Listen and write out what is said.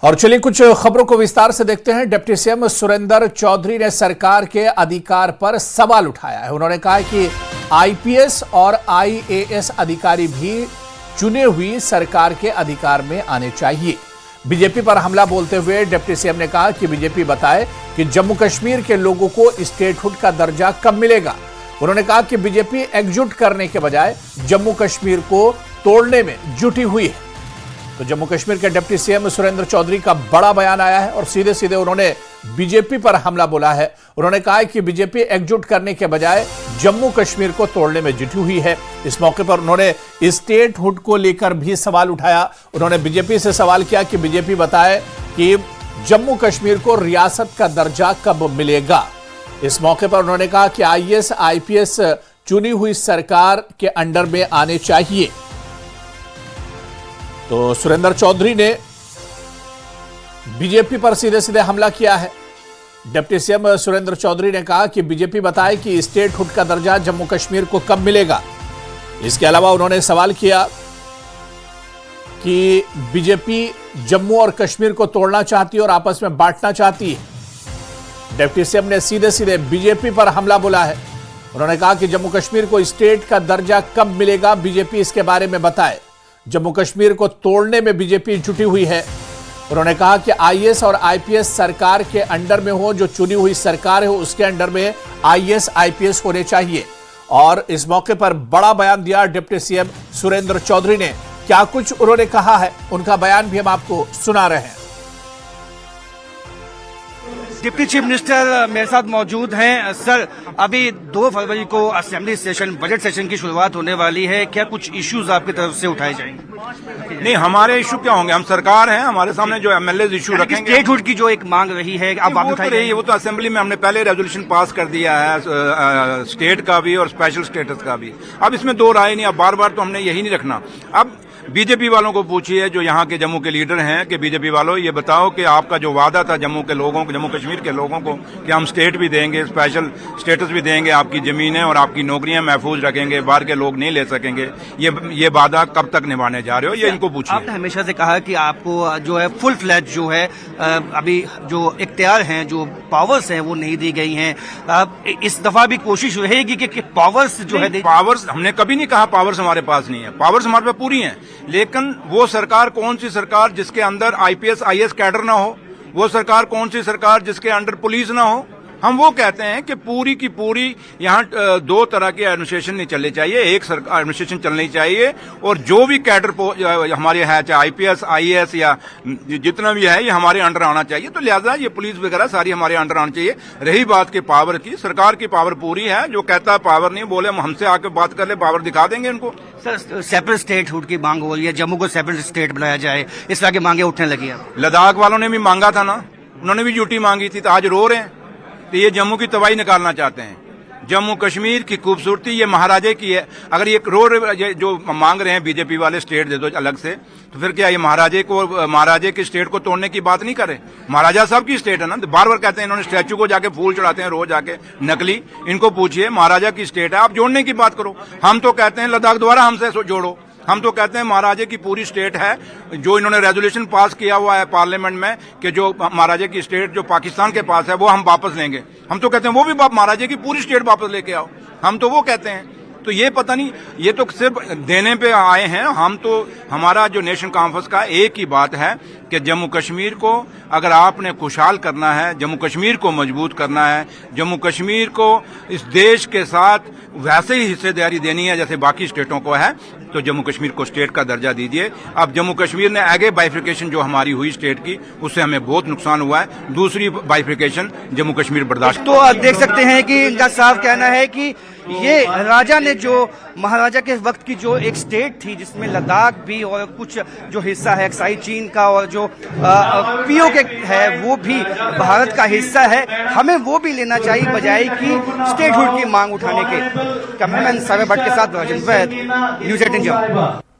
और चलिए कुछ खबरों को विस्तार से देखते हैं। डिप्टी सीएम सुरेंद्र चौधरी ने सरकार के अधिकार पर सवाल उठाया है। उन्होंने कहा कि आईपीएस और आईएएस अधिकारी भी चुने हुई सरकार के अधिकार में आने चाहिए। बीजेपी पर हमला बोलते हुए डिप्टी सीएम ने कहा कि बीजेपी बताए कि जम्मू कश्मीर के लोगों को स्टेटहुड का दर्जा कब मिलेगा। उन्होंने कहा कि बीजेपी एकजुट करने के बजाय जम्मू कश्मीर को तोड़ने में जुटी हुई है। तो जम्मू कश्मीर के डिप्टी सीएम सुरेंद्र चौधरी का बड़ा बयान आया है और सीधे सीधे उन्होंने बीजेपी पर हमला बोला है। उन्होंने कहा कि बीजेपी एकजुट करने के बजाय जम्मू कश्मीर को तोड़ने में जुटी हुई है। इस मौके पर उन्होंने स्टेटहुड को लेकर भी सवाल उठाया। उन्होंने बीजेपी से सवाल किया कि बीजेपी बताए कि जम्मू कश्मीर को रियासत का दर्जा कब मिलेगा। इस मौके पर उन्होंने कहा कि आईएएस आईपीएस चुनी हुई सरकार के अंडर में आने चाहिए। तो सुरेंद्र चौधरी ने बीजेपी पर सीधे सीधे हमला किया है। डिप्टी सीएम सुरेंद्र चौधरी ने कहा कि बीजेपी बताए कि स्टेटहुड का दर्जा जम्मू कश्मीर को कब मिलेगा। इसके अलावा उन्होंने सवाल किया कि बीजेपी जम्मू और कश्मीर को तोड़ना चाहती है और आपस में बांटना चाहती है। डिप्टी सीएम ने सीधे सीधे बीजेपी पर हमला बोला है। उन्होंने कहा कि जम्मू कश्मीर को स्टेट का दर्जा कब मिलेगा, बीजेपी इसके बारे में बताए। जम्मू कश्मीर को तोड़ने में बीजेपी जुटी हुई है। उन्होंने कहा कि आईएएस और आईपीएस सरकार के अंडर में हो, जो चुनी हुई सरकार है उसके अंडर में आईएएस आईपीएस होने चाहिए। और इस मौके पर बड़ा बयान दिया डिप्टी सीएम सुरेंद्र चौधरी ने। क्या कुछ उन्होंने कहा है, उनका बयान भी हम आपको सुना रहे हैं। डिप्टी चीफ मिनिस्टर मेरे साथ मौजूद हैं। सर, अभी 2 फरवरी को असेंबली सेशन, बजट सेशन की शुरुआत होने वाली है। क्या कुछ इश्यूज आपकी तरफ से उठाए जाएंगे? नहीं, हमारे इश्यू क्या होंगे? हम सरकार हैं, हमारे सामने जो एमएलए इश्यू रखेंगे। स्टेटहुड की जो एक मांग रही है, अब आप उठाई रही है, वो तो असेंबली में हमने पहले रेजोल्यूशन पास कर दिया है, स्टेट का भी और स्पेशल स्टेटस का भी। अब इसमें 2 राय नहीं। अब बार बार तो हमने यही नहीं रखना। अब बीजेपी वालों को पूछिए, जो यहाँ के जम्मू के लीडर हैं, कि बीजेपी वालों ये बताओ कि आपका जो वादा था जम्मू के लोगों को, जम्मू कश्मीर के लोगों को, कि हम स्टेट भी देंगे, स्पेशल स्टेटस भी देंगे, आपकी जमीनें और आपकी नौकरियां महफूज रखेंगे, बाहर के लोग नहीं ले सकेंगे, ये वादा कब तक निभाने जा रहे हो, ये इनको पूछिए। आपने हमेशा से कहा कि आपको जो है फुल फ्लैज जो है अभी जो इख्तियार हैं, जो पावर्स हैं, वो नहीं दी गई हैं। इस दफा भी कोशिश रहेगी कि पावर्स जो है, पावर्स हमने कभी नहीं कहा पावर्स हमारे पास नहीं है। पावर्स हमारे पास पूरी हैं, लेकिन वो सरकार कौन सी सरकार जिसके अंदर आईपीएस आईएएस कैडर ना हो? वो सरकार कौन सी सरकार जिसके अंडर पुलिस ना हो? हम वो कहते हैं कि पूरी की पूरी यहाँ 2 तरह की एडमिनिस्ट्रेशन नहीं चलनी चाहिए, एक सरकार एडमिनिस्ट्रेशन चलनी चाहिए। और जो भी कैडर हमारे है, चाहे आईपीएस आईएएस या जितना भी है, ये हमारे अंडर आना चाहिए। तो लिहाजा ये पुलिस वगैरह सारी हमारे अंडर आनी चाहिए। रही बात की पावर की, सरकार की पावर पूरी है। जो कहता है पावर नहीं, बोले हमसे आके बात कर ले, पावर दिखा देंगे इनको। सर, सेपरेट स्टेटहुड की मांग हो रही है, जम्मू को सेपरेट स्टेट बनाया जाए, इस तरह की मांगे उठने लगी है। लद्दाख वालों ने भी मांगा था ना, उन्होंने भी ड्यूटी मांगी थी, तो आज रो रहे हैं। तो ये जम्मू की तबाही निकालना चाहते हैं। जम्मू कश्मीर की खूबसूरती ये महाराजे की है। अगर ये जो मांग रहे हैं बीजेपी वाले, स्टेट दे दो अलग से, तो फिर क्या ये महाराजे की स्टेट को तोड़ने की बात नहीं करे? महाराजा साहब की स्टेट है ना। बार बार कहते हैं इन्होंने स्टैचू को जाके फूल चढ़ाते हैं रोज आके, नकली। इनको पूछिए, महाराजा की स्टेट है, आप जोड़ने की बात करो। हम तो कहते हैं लद्दाख द्वारा हमसे जोड़ो। हम तो कहते हैं महाराजे की पूरी स्टेट है। जो इन्होंने रेजोल्यूशन पास किया हुआ है पार्लियामेंट में कि जो महाराजे की स्टेट जो पाकिस्तान के पास है वो हम वापस लेंगे। हम तो कहते हैं वो भी महाराजे की पूरी स्टेट वापस लेके आओ। हम तो वो कहते हैं। तो ये पता नहीं, ये तो सिर्फ देने पे आए हैं। हम तो, हमारा जो नेशन कॉन्फ्रेंस का एक ही बात है कि जम्मू कश्मीर को अगर आपने खुशहाल करना है, जम्मू कश्मीर को मजबूत करना है, जम्मू कश्मीर को इस देश के साथ वैसे ही हिस्सेदारी देनी है जैसे बाकी स्टेटों को है, तो जम्मू कश्मीर को स्टेट का दर्जा दीजिए। अब जम्मू कश्मीर ने आगे बाइफिकेशन जो हमारी हुई स्टेट की, उससे हमें बहुत नुकसान हुआ है। दूसरी बाइफिकेशन जम्मू कश्मीर बर्दाश्त। तो आप देख सकते हैं कि इनका साफ कहना है कि ये राजा ने जो महाराजा के वक्त की जो एक स्टेट थी, जिसमें लद्दाख भी और कुछ जो हिस्सा है एक्साई चीन का और जो पीओके है वो भी भारत का हिस्सा है, हमें वो भी लेना चाहिए बजाय कि स्टेटहुड की मांग उठाने के। कैमरामैन सागर भट्ट के साथ राजेंद्र वैद, न्यूज़ 18 जम्मू।